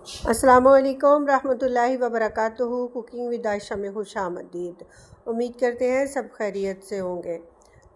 अस्सलामुअलैकुम रहमतुल्लाहि व बरकातुहू। कुकिंग विद आयशा में खुशामदीद। उम्मीद करते हैं सब खैरियत से होंगे।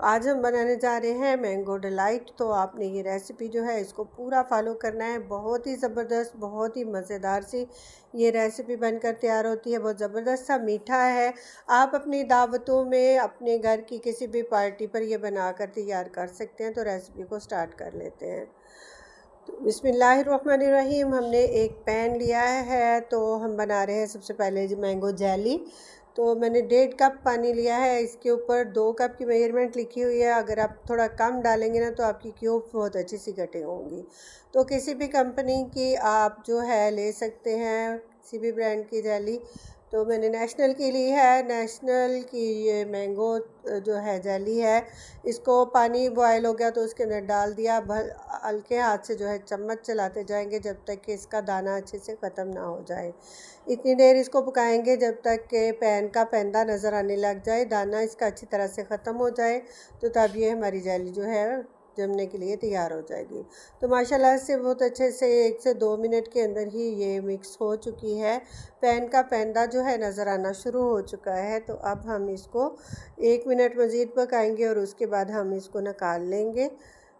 आज हम बनाने जा रहे हैं मैंगो डिलाइट। तो आपने ये रेसिपी जो है इसको पूरा फॉलो करना है। बहुत ही ज़बरदस्त, बहुत ही मज़ेदार सी ये रेसिपी बनकर तैयार होती है। बहुत ज़बरदस्त सा मीठा है। आप अपनी दावतों में, अपने घर की किसी भी पार्टी पर ये बनाकर तैयार कर सकते हैं। तो रेसिपी को स्टार्ट कर लेते हैं। तो बिस्मिल्लाहिर्रहमानिर्रहीम। हमने एक पैन लिया है, तो हम बना रहे हैं सबसे पहले मैंगो जेली। तो मैंने 1.5 कप पानी लिया है। इसके ऊपर 2 कप की मेजरमेंट लिखी हुई है। अगर आप थोड़ा कम डालेंगे ना तो आपकी क्यूब बहुत अच्छी सी कटिंग होंगी। तो किसी भी कंपनी की आप जो है ले सकते हैं, किसी भी ब्रांड की जेली। तो मैंने नेशनल की ली है। नेशनल की ये मैंगो जो है जेली है, इसको पानी बॉयल हो गया तो उसके अंदर डाल दिया। हल्के हाथ से जो है चम्मच चलाते जाएंगे जब तक कि इसका दाना अच्छे से ख़त्म ना हो जाए। इतनी देर इसको पकाएंगे जब तक कि पैन का पैंदा नज़र आने लग जाए, दाना इसका अच्छी तरह से ख़त्म हो जाए। तो तब ये हमारी जेली जो है जमने के लिए तैयार हो जाएगी। तो माशाल्लाह से बहुत अच्छे से 1 से 2 मिनट के अंदर ही ये मिक्स हो चुकी है। पैन का पैंदा जो है नज़र आना शुरू हो चुका है। तो अब हम इसको 1 मिनट मज़ीद पकाएंगे और उसके बाद हम इसको निकाल लेंगे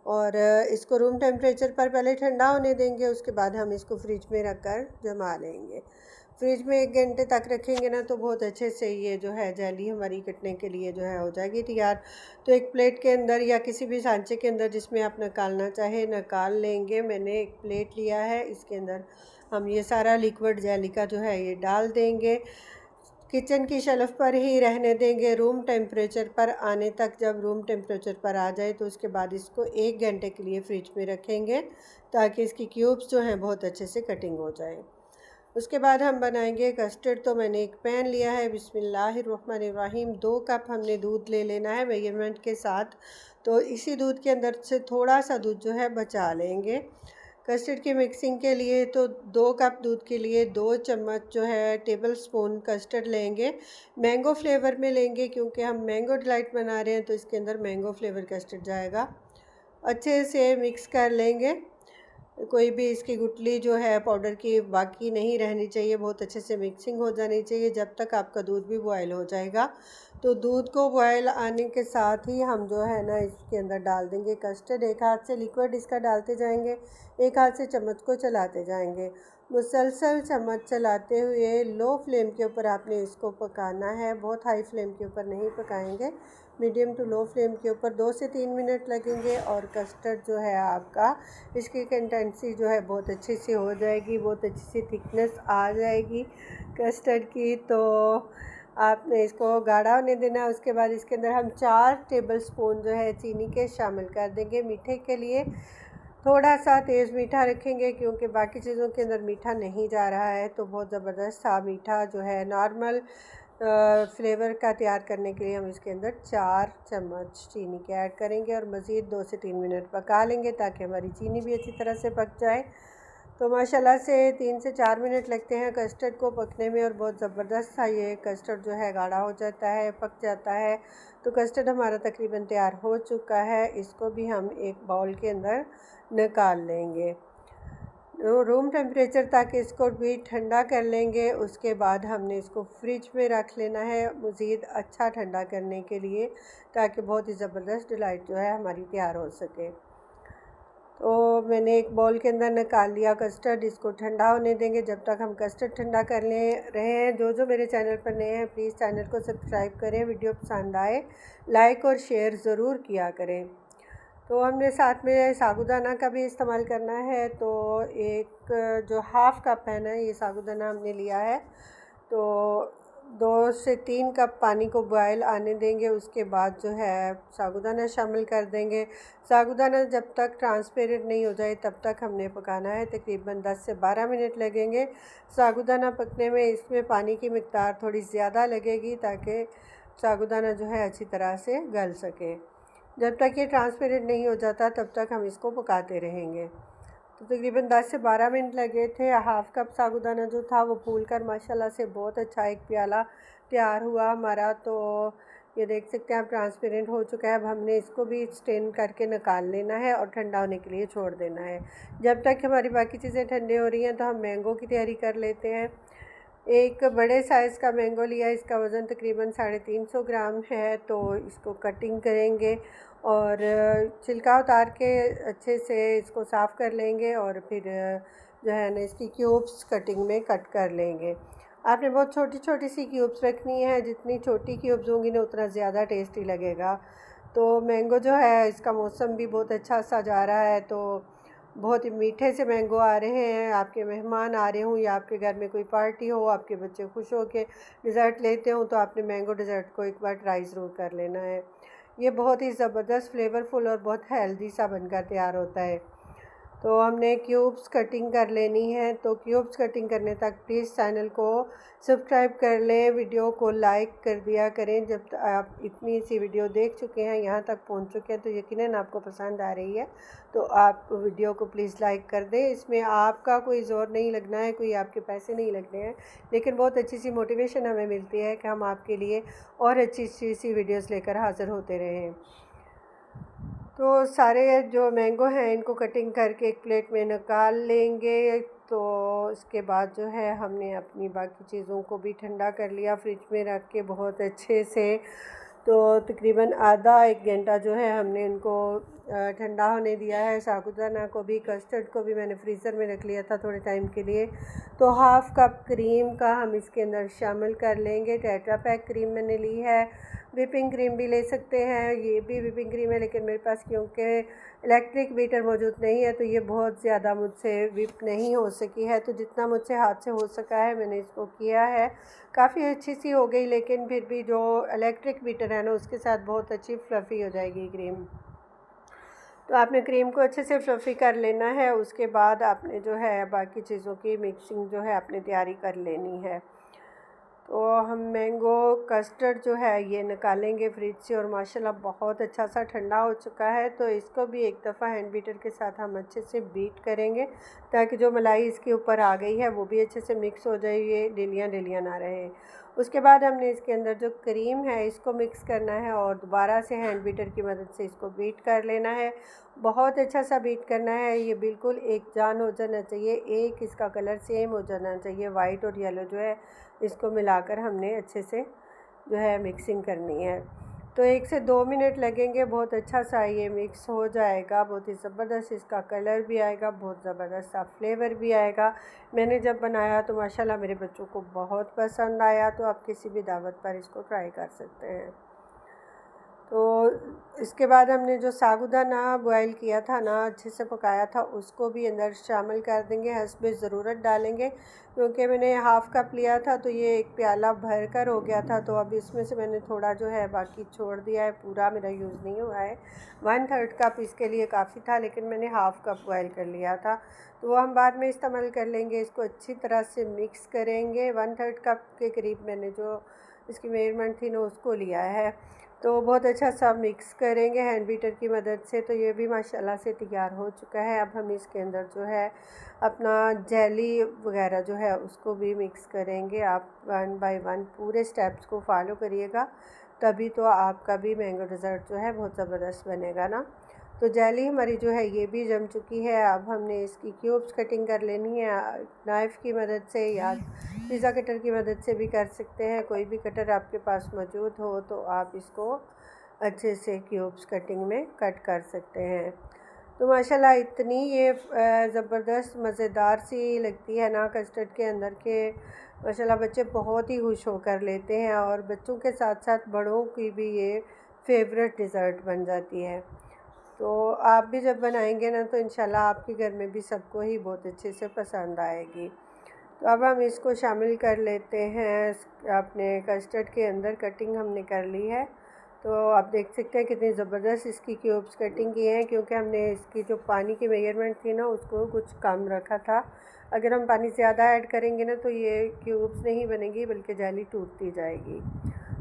और इसको रूम टेम्परेचर पर पहले ठंडा होने देंगे। उसके बाद हम इसको फ्रिज में रख कर जमा लेंगे। फ्रिज में 1 घंटे तक रखेंगे ना तो बहुत अच्छे से ये जो है जेली हमारी कटने के लिए जो है हो जाएगी तैयार। तो एक प्लेट के अंदर या किसी भी सांचे के अंदर जिसमें आप निकालना चाहे निकाल लेंगे। मैंने एक प्लेट लिया है, इसके अंदर हम ये सारा लिक्विड जेली का जो है ये डाल देंगे। किचन की शेल्फ़ पर ही रहने देंगे रूम टेम्परेचर पर आने तक। जब रूम टेम्परेचर पर आ जाए तो उसके बाद इसको 1 घंटे के लिए फ्रिज में रखेंगे ताकि इसकी क्यूब्स जो हैं बहुत अच्छे से कटिंग हो जाए। उसके बाद हम बनाएंगे कस्टर्ड। तो मैंने एक पैन लिया है। बिस्मिल्लाहिर्रहमानिर्रहीम। 2 कप हमने दूध ले लेना है मेजरमेंट के साथ। तो इसी दूध के अंदर से थोड़ा सा दूध जो है बचा लेंगे कस्टर्ड की मिक्सिंग के लिए। तो 2 कप दूध के लिए 2 चम्मच जो है टेबल स्पून कस्टर्ड लेंगे। मैंगो फ्लेवर में लेंगे क्योंकि हम मैंगो डिलाइट बना रहे हैं, तो इसके अंदर मैंगो फ्लेवर कस्टर्ड जाएगा। अच्छे से मिक्स कर लेंगे। कोई भी इसकी गुठली जो है पाउडर की बाकी नहीं रहनी चाहिए। बहुत अच्छे से मिक्सिंग हो जानी चाहिए जब तक आपका दूध भी बॉयल हो जाएगा। तो दूध को बॉयल आने के साथ ही हम जो है ना इसके अंदर डाल देंगे कस्टर्ड। एक हाथ से लिक्विड इसका डालते जाएंगे, एक हाथ से चम्मच को चलाते जाएंगे। मुसलसल चम्मच चलाते हुए लो फ्लेम के ऊपर आपने इसको पकाना है। बहुत हाई फ्लेम के ऊपर नहीं पकाएंगे, मीडियम टू लो फ्लेम के ऊपर 2 से 3 मिनट लगेंगे। और कस्टर्ड जो है आपका, इसकी कंसिस्टेंसी जो है बहुत अच्छी सी हो जाएगी, बहुत अच्छी सी थिकनेस आ जाएगी कस्टर्ड की। तो आपने इसको गाढ़ा होने देना है। उसके बाद इसके अंदर हम 4 टेबल स्पून जो है चीनी के शामिल कर देंगे। मीठे के लिए थोड़ा सा तेज़ मीठा रखेंगे क्योंकि बाकी चीज़ों के अंदर मीठा नहीं जा रहा है। तो बहुत ज़बरदस्त सा मीठा जो है नॉर्मल फ्लेवर का तैयार करने के लिए हम इसके अंदर 4 चम्मच चीनी के ऐड करेंगे और मज़ीद 2 से 3 मिनट पका लेंगे ताकि हमारी चीनी भी अच्छी तरह से पक जाए। तो माशाल्लाह से 3 से 4 मिनट लगते हैं कस्टर्ड को पकने में और बहुत ज़बरदस्त सा ये कस्टर्ड जो है गाढ़ा हो जाता है, पक जाता है। तो कस्टर्ड हमारा तकरीबन तैयार हो चुका है। इसको भी हम एक बाउल के अंदर निकाल लेंगे। रूम टेम्परेचर तक इसको भी ठंडा कर लेंगे। उसके बाद हमने इसको फ्रिज में रख लेना है मज़ीद अच्छा ठंडा करने के लिए, ताकि बहुत ही ज़बरदस्त डिलाइट जो है हमारी तैयार हो सके। तो मैंने एक बाउल के अंदर निकाल लिया कस्टर्ड। इसको ठंडा होने देंगे जब तक हम कस्टर्ड ठंडा कर ले रहे हैं। जो मेरे चैनल पर नए हैं प्लीज़ चैनल को सब्सक्राइब करें। वीडियो पसंद आए लाइक और शेयर ज़रूर किया करें। तो हमने साथ में साबूदाना का भी इस्तेमाल करना है। तो एक जो 1/2 कप है ना ये साबूदाना हमने लिया है। तो 2 से 3 कप पानी को बॉयल आने देंगे। उसके बाद जो है साबूदाना शामिल कर देंगे। साबूदाना जब तक ट्रांसपेरेंट नहीं हो जाए तब तक हमने पकाना है। तकरीबन 10 से 12 मिनट लगेंगे साबूदाना पकने में। इसमें पानी की मिक़दार थोड़ी ज़्यादा लगेगी ताकि साबूदाना जो है अच्छी तरह से गल सके। जब तक ये ट्रांसपेरेंट नहीं हो जाता तब तक हम इसको पकाते रहेंगे। तो तकरीबन 10 से 12 मिनट लगे थे। 1/2 कप साबूदाना जो था वो फूल कर माशाल्लाह से बहुत अच्छा एक प्याला तैयार हुआ हमारा। तो ये देख सकते हैं आप, ट्रांसपेरेंट हो चुका है। अब हमने इसको भी स्ट्रेन करके निकाल लेना है और ठंडा होने के लिए छोड़ देना है। जब तक हमारी बाकी चीज़ें ठंडी हो रही हैं तो हम मैंगो की तैयारी कर लेते हैं। एक बड़े साइज़ का मैंगो लिया, इसका वज़न तकरीबन 350 ग्राम है। तो इसको कटिंग करेंगे और छिलका उतार के अच्छे से इसको साफ़ कर लेंगे और फिर जो है ना इसकी क्यूब्स कटिंग में कट कर लेंगे। आपने बहुत छोटी छोटी सी क्यूब्स रखनी है, जितनी छोटी क्यूब्स होंगी ना उतना ज़्यादा टेस्टी लगेगा। तो मैंगो जो है, इसका मौसम भी बहुत अच्छा सा जा रहा है, तो बहुत ही मीठे से मैंगो आ रहे हैं। आपके मेहमान आ रहे हों या आपके घर में कोई पार्टी हो, आपके बच्चे खुश हो के डिज़र्ट लेते हों, तो आपने मैंगो डिज़र्ट को एक बार ट्राई ज़रूर कर लेना है। ये बहुत ही ज़बरदस्त, फ्लेवरफुल और बहुत हेल्दी सा बनकर तैयार होता है। तो हमने क्यूब्स कटिंग कर लेनी है। तो क्यूब्स कटिंग करने तक प्लीज़ चैनल को सब्सक्राइब कर लें, वीडियो को लाइक कर दिया करें। जब आप इतनी सी वीडियो देख चुके हैं, यहाँ तक पहुँच चुके हैं, तो यकीनन आपको पसंद आ रही है। तो आप वीडियो को प्लीज़ लाइक कर दें। इसमें आपका कोई ज़ोर नहीं लगना है, कोई आपके पैसे नहीं लगने हैं, लेकिन बहुत अच्छी सी मोटिवेशन हमें मिलती है कि हम आपके लिए और अच्छी अच्छी सी वीडियोज़ लेकर हाज़िर होते रहें। तो सारे जो मैंगो हैं इनको कटिंग करके एक प्लेट में निकाल लेंगे। तो इसके बाद जो है हमने अपनी बाकी चीज़ों को भी ठंडा कर लिया फ्रिज में रख के बहुत अच्छे से। तो तकरीबन आधा एक घंटा जो है हमने इनको ठंडा होने दिया है। साबूदाना को भी, कस्टर्ड को भी मैंने फ्रीज़र में रख लिया था थोड़े टाइम के लिए। तो हाफ़ कप क्रीम का हम इसके अंदर शामिल कर लेंगे। टेट्रा पैक क्रीम मैंने ली है। व्हिपिंग क्रीम भी ले सकते हैं, ये भी व्हिपिंग क्रीम है, लेकिन मेरे पास क्योंकि इलेक्ट्रिक बीटर मौजूद नहीं है तो ये बहुत ज़्यादा मुझसे व्हिप नहीं हो सकी है। तो जितना मुझसे हाथ से हो सका है मैंने इसको किया है। काफ़ी अच्छी सी हो गई, लेकिन फिर भी जो इलेक्ट्रिक बीटर है ना उसके साथ बहुत अच्छी फ्लफ़ी हो जाएगी क्रीम। तो आपने क्रीम को अच्छे से फ्लफ़ी कर लेना है। उसके बाद आपने जो है बाकी चीज़ों की मिक्सिंग जो है आपने तैयारी कर लेनी है। तो हम मैंगो कस्टर्ड जो है ये निकालेंगे फ्रिज से, और माशाल्लाह बहुत अच्छा सा ठंडा हो चुका है। तो इसको भी एक दफ़ा हैंड बीटर के साथ हम अच्छे से बीट करेंगे, ताकि जो मलाई इसके ऊपर आ गई है वो भी अच्छे से मिक्स हो जाए, ये डिलियाँ डिलियाँ ना रहे। उसके बाद हमने इसके अंदर जो क्रीम है इसको मिक्स करना है और दोबारा से हैंड बीटर की मदद से इसको बीट कर लेना है। बहुत अच्छा सा बीट करना है, ये बिल्कुल एक जान हो जाना चाहिए, एक इसका कलर सेम हो जाना चाहिए। वाइट और येलो जो है इसको मिलाकर हमने अच्छे से जो है मिक्सिंग करनी है। तो 1 से 2 मिनट लगेंगे, बहुत अच्छा सा ये मिक्स हो जाएगा। बहुत ही ज़बरदस्त इसका कलर भी आएगा, बहुत ज़बरदस्त सा फ्लेवर भी आएगा। मैंने जब बनाया तो माशाल्लाह मेरे बच्चों को बहुत पसंद आया। तो आप किसी भी दावत पर इसको ट्राई कर सकते हैं। तो इसके बाद हमने जो साबूदाना बॉयल किया था ना, अच्छे से पकाया था, उसको भी अंदर शामिल कर देंगे। हस्बे ज़रूरत डालेंगे, क्योंकि मैंने हाफ़ कप लिया था तो ये एक प्याला भर कर हो गया था। तो अब इसमें से मैंने थोड़ा जो है बाकी छोड़ दिया है, पूरा मेरा यूज़ नहीं हुआ है। 1/3 कप इसके लिए काफ़ी था, लेकिन मैंने हाफ़ कप बॉयल कर लिया था, तो वो हम बाद में इस्तेमाल कर लेंगे। इसको अच्छी तरह से मिक्स करेंगे। 1/3 कप के करीब मैंने जो इसकी मेजरमेंट थी ना उसको लिया है। तो बहुत अच्छा सा मिक्स करेंगे हैंड बीटर की मदद से। तो ये भी माशाल्लाह से तैयार हो चुका है। अब हम इसके अंदर जो है अपना जेली वगैरह जो है उसको भी मिक्स करेंगे। आप 1 बाय 1 पूरे स्टेप्स को फॉलो करिएगा, तभी तो आपका भी मैंगो डिज़र्ट जो है बहुत ज़बरदस्त बनेगा ना। तो जेली हमारी जो है ये भी जम चुकी है। अब हमने इसकी क्यूब्स कटिंग कर लेनी है, नाइफ़ की मदद से या पिज़्ज़ा कटर की मदद से भी कर सकते हैं। कोई भी कटर आपके पास मौजूद हो तो आप इसको अच्छे से क्यूब्स कटिंग में कट कर सकते हैं। तो माशाल्लाह इतनी ये ज़बरदस्त मज़ेदार सी लगती है ना कस्टर्ड के अंदर के, माशाल्लाह बच्चे बहुत ही खुश होकर लेते हैं, और बच्चों के साथ साथ बड़ों की भी ये फेवरेट डिज़र्ट बन जाती है। तो आप भी जब बनाएंगे ना तो इंशाल्लाह आपके घर में भी सबको ही बहुत अच्छे से पसंद आएगी। तो अब हम इसको शामिल कर लेते हैं अपने कस्टर्ड के अंदर। कटिंग हमने कर ली है, तो आप देख सकते हैं कितनी ज़बरदस्त इसकी क्यूब्स कटिंग की हैं, क्योंकि हमने इसकी जो पानी की मेजरमेंट थी ना उसको कुछ कम रखा था। अगर हम पानी ज़्यादा ऐड करेंगे ना तो ये क्यूब्स नहीं बनेंगी, बल्कि जेली टूटती जाएगी।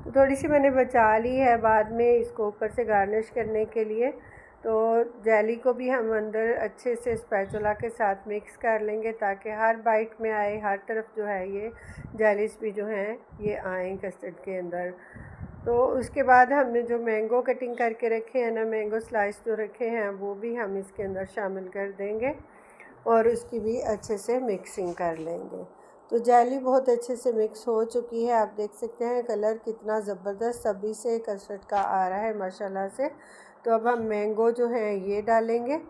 तो थोड़ी सी मैंने बचा ली है बाद में इसको ऊपर से गार्निश करने के लिए। तो जेली को भी हम अंदर अच्छे से स्पैचुला के साथ मिक्स कर लेंगे, ताकि हर बाइट में आए, हर तरफ जो है ये जेलीस भी जो हैं ये आएँ कस्टर्ड के अंदर। तो उसके बाद हमने जो मैंगो कटिंग करके रखे हैं ना, मैंगो स्लाइस जो रखे हैं, वो भी हम इसके अंदर शामिल कर देंगे और उसकी भी अच्छे से मिक्सिंग कर लेंगे। तो जेली बहुत अच्छे से मिक्स हो चुकी है। आप देख सकते हैं कलर कितना ज़बरदस्त सभी से कस्टर्ड का आ रहा है माशाल्लाह से। तो अब हम मैंगो जो है ये डालेंगे।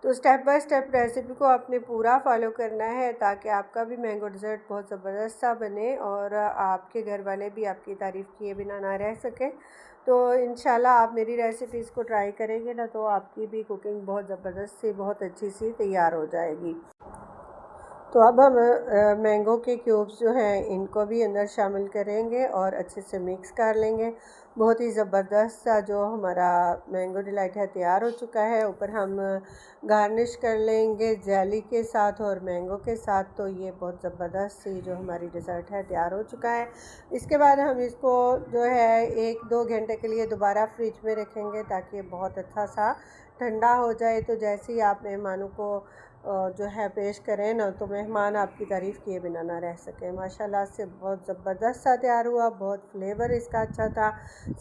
तो स्टेप बाय स्टेप रेसिपी को आपने पूरा फॉलो करना है ताकि आपका भी मैंगो डेज़र्ट बहुत ज़बरदस्त सा बने और आपके घर वाले भी आपकी तारीफ़ किए बिना ना रह सकें। तो इंशाल्लाह आप मेरी रेसिपीज़ को ट्राई करेंगे ना, तो आपकी भी कुकिंग बहुत ज़बरदस्त सी, बहुत अच्छी सी तैयार हो जाएगी। तो अब हम मैंगो के क्यूब्स जो हैं इनको भी अंदर शामिल करेंगे और अच्छे से मिक्स कर लेंगे। बहुत ही ज़बरदस्त सा जो हमारा मैंगो डिलाइट है तैयार हो चुका है। ऊपर हम गार्निश कर लेंगे जेली के साथ और मैंगो के साथ। तो ये बहुत ज़बरदस्त सी जो हमारी डिज़र्ट है तैयार हो चुका है। इसके बाद हम इसको जो है 1-2 घंटे के लिए दोबारा फ्रिज में रखेंगे ताकि बहुत अच्छा सा ठंडा हो जाए। तो जैसे ही आप मेहमानों को जो है पेश करें ना, तो मेहमान आपकी तारीफ़ किए बिना ना रह सके। माशाल्लाह से बहुत ज़बरदस्त सा तैयार हुआ, बहुत फ्लेवर इसका अच्छा था,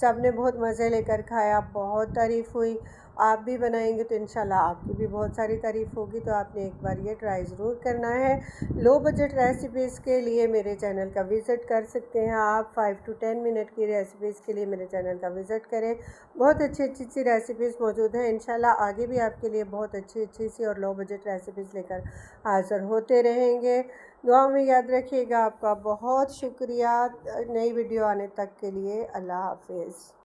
सब ने बहुत मज़े लेकर खाया, बहुत तारीफ़ हुई। आप भी बनाएंगे तो इंशाल्लाह आपकी भी बहुत सारी तारीफ़ होगी। तो आपने एक बार ये ट्राई ज़रूर करना है। लो बजट रेसिपीज़ के लिए मेरे चैनल का विज़िट कर सकते हैं आप। 5 to 10 मिनट की रेसिपीज़ के लिए मेरे चैनल का विज़िट करें। बहुत अच्छी अच्छी सी रेसिपीज़ मौजूद हैं। इंशाल्लाह आगे भी आपके लिए बहुत अच्छी अच्छी सी और लो बजट रेसिपीज़ लेकर हाज़िर होते रहेंगे। दुआ में याद रखिएगा। आपका बहुत शुक्रिया नई वीडियो आने तक के लिए। अल्लाह हाफ़िज़।